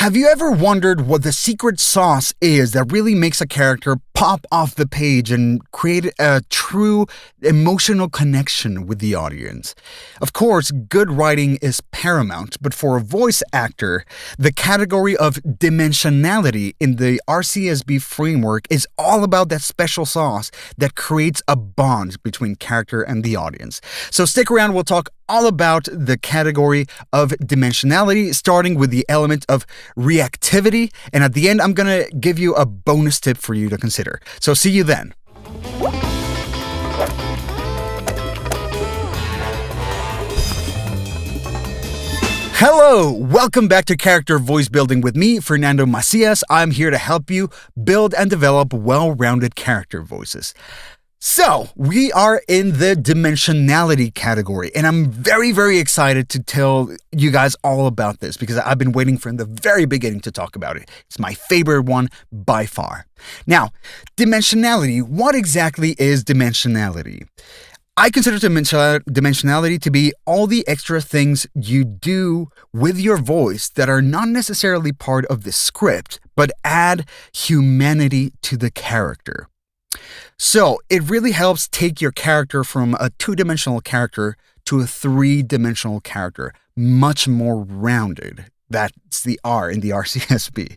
Have you ever wondered what the secret sauce is that really makes a character pop off the page and create a true emotional connection with the audience? Of course, good writing is paramount, but for a voice actor, the category of dimensionality in the RCSB framework is all about that special sauce that creates a bond between character and the audience. So stick around, we'll talk all about the category of dimensionality, starting with the element of reactivity, and at the end I'm gonna give you a bonus tip for you to consider. So see you then. Hello! Welcome back to Character Voice Building with me, Fernando Macias. I'm here to help you build and develop well-rounded character voices. So, we are in the dimensionality category, and I'm very, very excited to tell you guys all about this because I've been waiting from the very beginning to talk about it. It's my favorite one by far. Now, dimensionality, what exactly is dimensionality? I consider dimensionality to be all the extra things you do with your voice that are not necessarily part of the script, but add humanity to the character. So it really helps take your character from a two-dimensional character to a three-dimensional character, much more rounded. That's the R in the RCSB.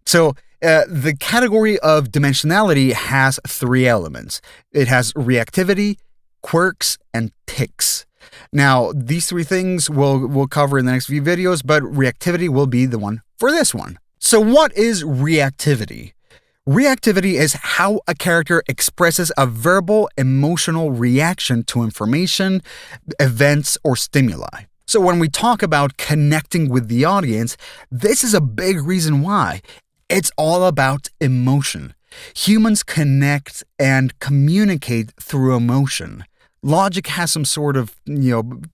So the category of dimensionality has three elements. It has reactivity, quirks, and tics. Now, these three things we'll cover in the next few videos, but reactivity will be the one for this one. So what is reactivity? Reactivity is how a character expresses a verbal, emotional reaction to information, events, or stimuli. So when we talk about connecting with the audience, this is a big reason why. It's all about emotion. Humans connect and communicate through emotion. Logic has some sort of,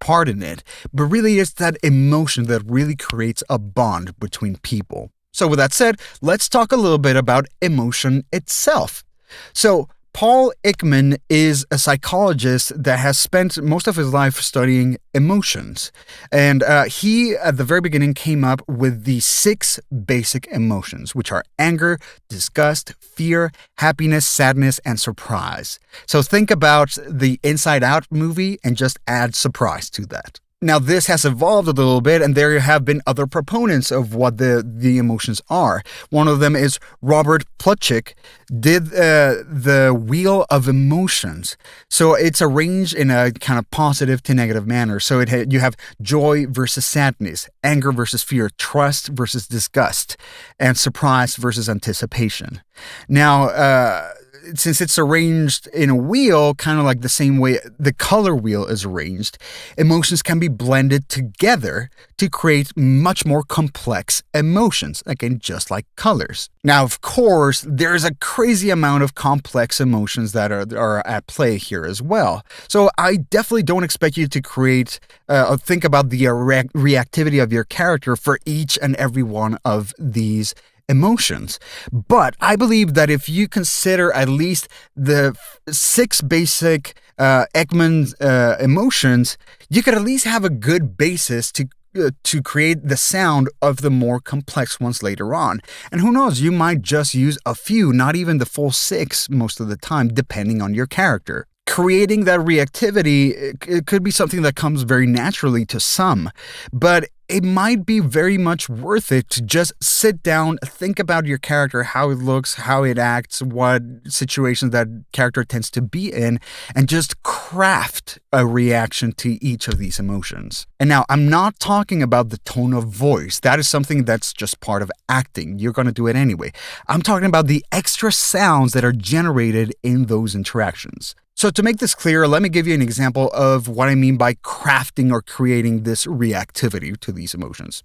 part in it, but really it's that emotion that really creates a bond between people. So with that said, let's talk a little bit about emotion itself. So Paul Ekman is a psychologist that has spent most of his life studying emotions. And he, at the very beginning, came up with the 6 basic emotions, which are anger, disgust, fear, happiness, sadness, and surprise. So think about the Inside Out movie and just add surprise to that. Now, this has evolved a little bit, and there have been other proponents of what the emotions are. One of them is Robert Plutchik, did the Wheel of Emotions. So it's arranged in a kind of positive to negative manner. So you have joy versus sadness, anger versus fear, trust versus disgust, and surprise versus anticipation. Now, since it's arranged in a wheel, kind of like the same way the color wheel is arranged, emotions can be blended together to create much more complex emotions, again, just like colors. Now, of course, there's a crazy amount of complex emotions that are at play here as well. So I definitely don't expect you to create or think about the reactivity of your character for each and every one of these emotions. But I believe that if you consider at least the 6 basic Ekman emotions, you could at least have a good basis to create the sound of the more complex ones later on. And who knows, you might just use a few, not even the full 6 most of the time, depending on your character. Creating that reactivity, it could be something that comes very naturally to some, but it might be very much worth it to just sit down, think about your character, how it looks, how it acts, what situations that character tends to be in, and just craft a reaction to each of these emotions. And now, I'm not talking about the tone of voice. That is something that's just part of acting. You're going to do it anyway. I'm talking about the extra sounds that are generated in those interactions. So to make this clear, let me give you an example of what I mean by crafting or creating this reactivity to these emotions.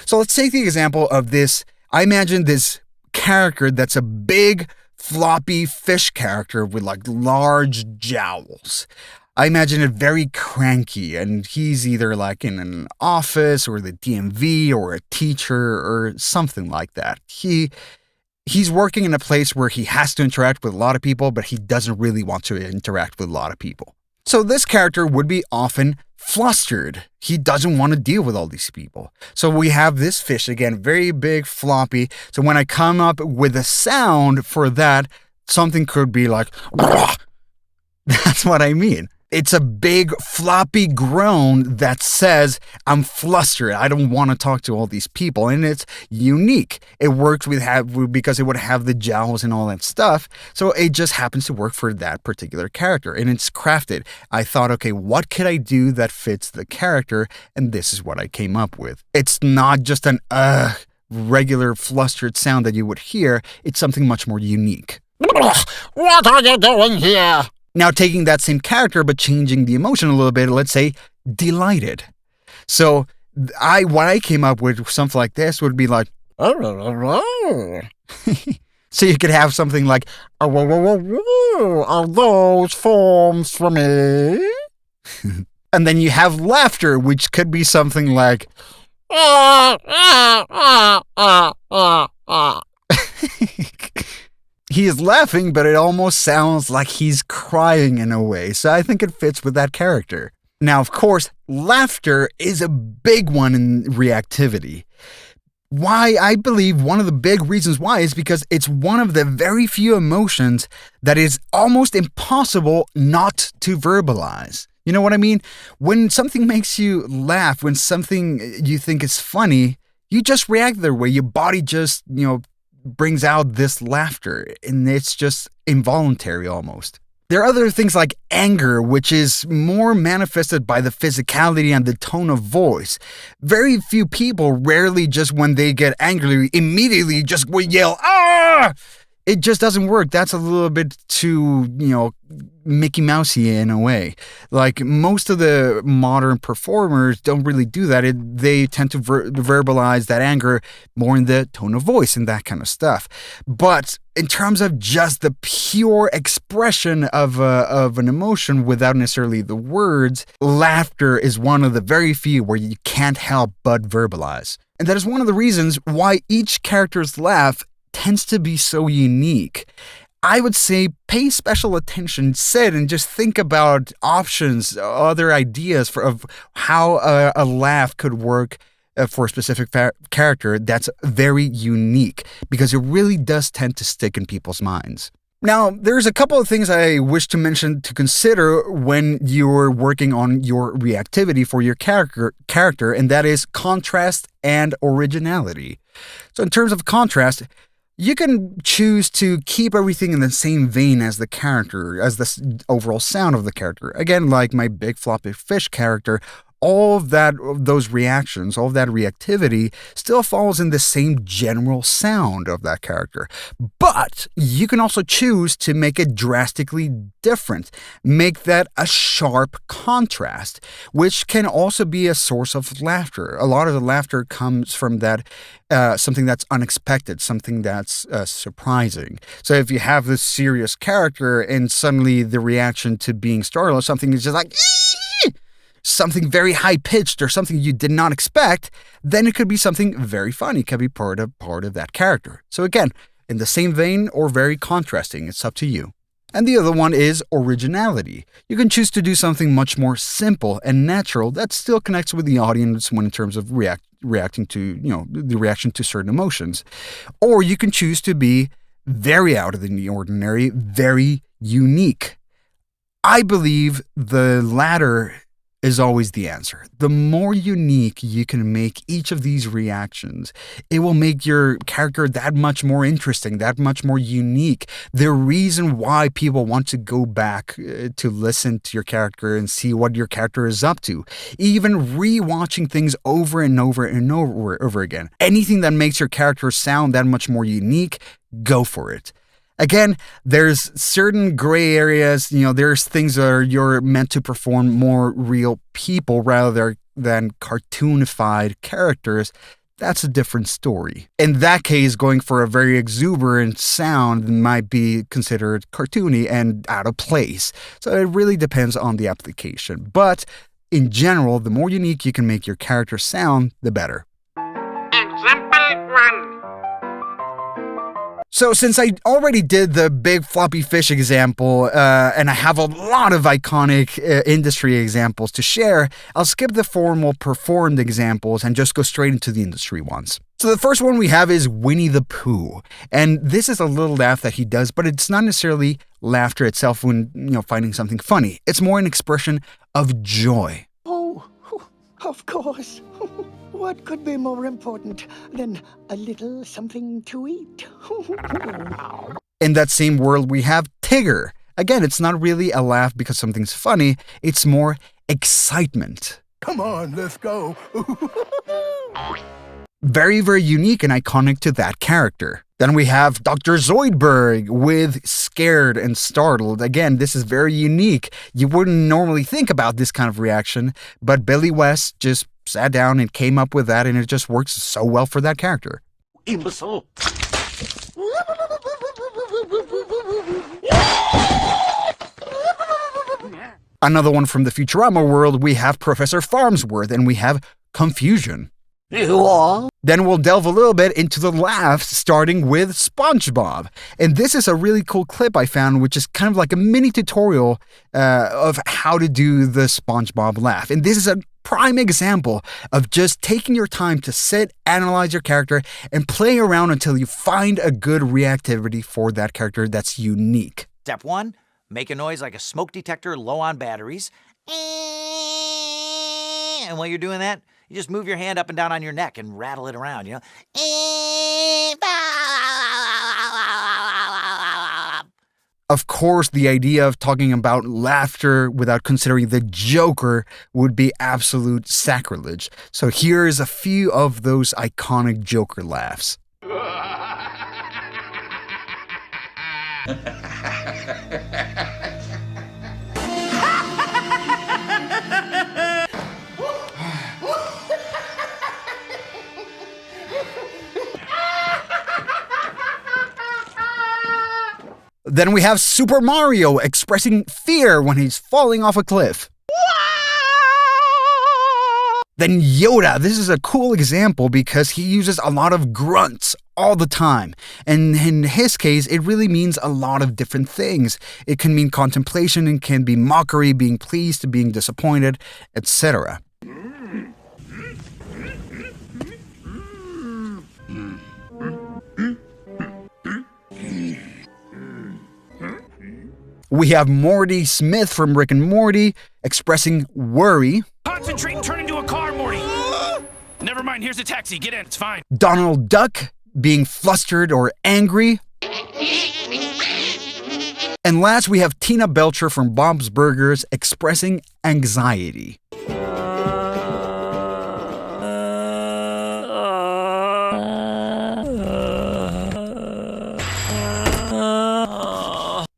So let's take the example of this. I imagine this character that's a big, floppy fish character with like large jowls. I imagine it very cranky, and he's either like in an office or the DMV or a teacher or something like that. He's working in a place where he has to interact with a lot of people, but he doesn't really want to interact with a lot of people. So this character would be often flustered. He doesn't want to deal with all these people. So we have this fish, again, very big, floppy. So when I come up with a sound for that, something could be like, that's what I mean. It's a big, floppy groan that says, I'm flustered. I don't want to talk to all these people. And it's unique. It works because it would have the jowls and all that stuff. So it just happens to work for that particular character. And it's crafted. I thought, okay, what could I do that fits the character? And this is what I came up with. It's not just an regular flustered sound that you would hear. It's something much more unique. What are you doing here? Now, taking that same character, but changing the emotion a little bit, let's say delighted. So what I came up with, something like this, would be like, so you could have something like, are those forms for me? And then you have laughter, which could be something like, he is laughing, but it almost sounds like he's crying in a way. So I think it fits with that character. Now, of course, laughter is a big one in reactivity. Why? I believe one of the big reasons why is because it's one of the very few emotions that is almost impossible not to verbalize. You know what I mean? When something makes you laugh, when something you think is funny, you just react their way. Your body just, brings out this laughter, and it's just involuntary almost. There are other things like anger, which is more manifested by the physicality and the tone of voice. Very few people rarely just when they get angry immediately just will yell, "Ah!" It just doesn't work. That's a little bit too, Mickey Mousey in a way. Like most of the modern performers don't really do that. They tend to verbalize that anger more in the tone of voice and that kind of stuff. But in terms of just the pure expression of an emotion without necessarily the words, laughter is one of the very few where you can't help but verbalize. And that is one of the reasons why each character's laugh tends to be so unique. I would say pay special attention, sit and just think about options, other ideas of how a laugh could work for a specific character that's very unique, because it really does tend to stick in people's minds. Now, there's a couple of things I wish to mention to consider when you're working on your reactivity for your character, and that is contrast and originality. So in terms of contrast, you can choose to keep everything in the same vein as the character, as the overall sound of the character. Again, like my big floppy fish character, all of those reactions, all of that reactivity still falls in the same general sound of that character. But you can also choose to make it drastically different. Make that a sharp contrast, which can also be a source of laughter. A lot of the laughter comes from that something that's unexpected, something that's surprising. So if you have this serious character and suddenly the reaction to being startled, something is just like, something very high-pitched or something you did not expect, then it could be something very funny. It could be part of that character. So again, in the same vein or very contrasting, it's up to you. And the other one is originality. You can choose to do something much more simple and natural that still connects with the audience when in terms of reacting to, the reaction to certain emotions. Or you can choose to be very out of the ordinary, very unique. I believe the latter is always the answer. The more unique you can make each of these reactions, it will make your character that much more interesting, that much more unique. The reason why people want to go back to listen to your character and see what your character is up to. Even re-watching things over and over and over again. Anything that makes your character sound that much more unique, go for it. Again, there's certain gray areas, there's things that you're meant to perform more real people rather than cartoonified characters. That's a different story. In that case, going for a very exuberant sound might be considered cartoony and out of place. So it really depends on the application. But in general, the more unique you can make your character sound, the better. Example 1. So since I already did the big floppy fish example, and I have a lot of iconic industry examples to share, I'll skip the formal performed examples and just go straight into the industry ones. So the first one we have is Winnie the Pooh. And this is a little laugh that he does, but it's not necessarily laughter itself when, finding something funny. It's more an expression of joy. Oh, of course. What could be more important than a little something to eat? In that same world, we have Tigger. Again, it's not really a laugh because something's funny. It's more excitement. Come on, let's go. Very, very unique and iconic to that character. Then we have Dr. Zoidberg with Scared and Startled. Again, this is very unique. You wouldn't normally think about this kind of reaction, but Billy West just sat down and came up with that, and it just works so well for that character. Imbecile. Another one from the Futurama world, we have Professor Farnsworth, and we have Confusion. Then we'll delve a little bit into the laughs, starting with SpongeBob. And this is a really cool clip I found, which is kind of like a mini tutorial of how to do the SpongeBob laugh. And this is a prime example of just taking your time to sit, analyze your character, and play around until you find a good reactivity for that character that's unique. Step 1, make a noise like a smoke detector low on batteries. And while you're doing that, you just move your hand up and down on your neck and rattle it around, Of course, the idea of talking about laughter without considering the Joker would be absolute sacrilege. So here's a few of those iconic Joker laughs. Then we have Super Mario expressing fear when he's falling off a cliff. Then Yoda, this is a cool example because he uses a lot of grunts all the time. And in his case, it really means a lot of different things. It can mean contemplation, it can be mockery, being pleased, being disappointed, etc. We have Morty Smith from Rick and Morty expressing worry. Concentrate and turn into a car, Morty. Never mind, here's a taxi. Get in, it's fine. Donald Duck being flustered or angry. And last, we have Tina Belcher from Bob's Burgers expressing anxiety.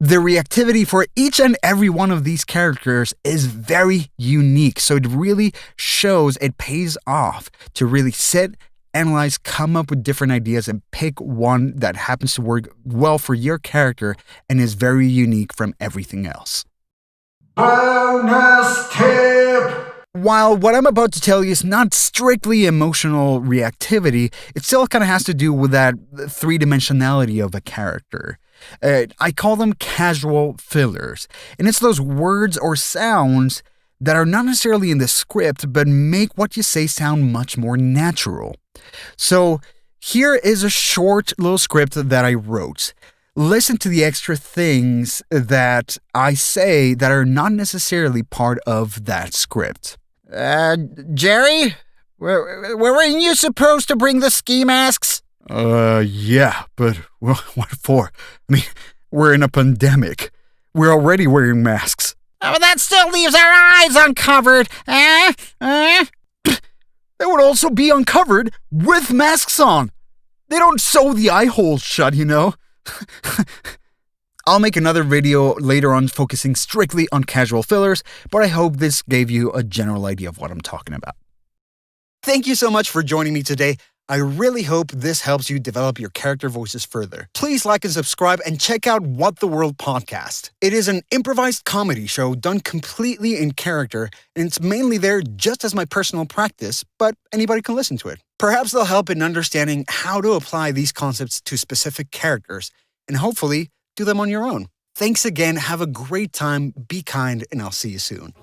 The reactivity for each and every one of these characters is very unique, so it really shows it pays off to really sit, analyze, come up with different ideas, and pick one that happens to work well for your character and is very unique from everything else. Bonus tip! While what I'm about to tell you is not strictly emotional reactivity, it still kind of has to do with that three-dimensionality of a character. I call them casual fillers, and it's those words or sounds that are not necessarily in the script, but make what you say sound much more natural. So here is a short little script that I wrote. Listen to the extra things that I say that are not necessarily part of that script. Jerry? Weren't you supposed to bring the ski masks? Yeah, but what for? I mean, we're in a pandemic. We're already wearing masks. Oh, that still leaves our eyes uncovered. They would also be uncovered with masks on. They don't sew the eye holes shut, I'll make another video later on focusing strictly on casual fillers, but I hope this gave you a general idea of what I'm talking about. Thank you so much for joining me today. I really hope this helps you develop your character voices further. Please like and subscribe and check out What the World Podcast. It is an improvised comedy show done completely in character, and it's mainly there just as my personal practice, but anybody can listen to it. Perhaps they'll help in understanding how to apply these concepts to specific characters, and hopefully do them on your own. Thanks again, have a great time, be kind, and I'll see you soon.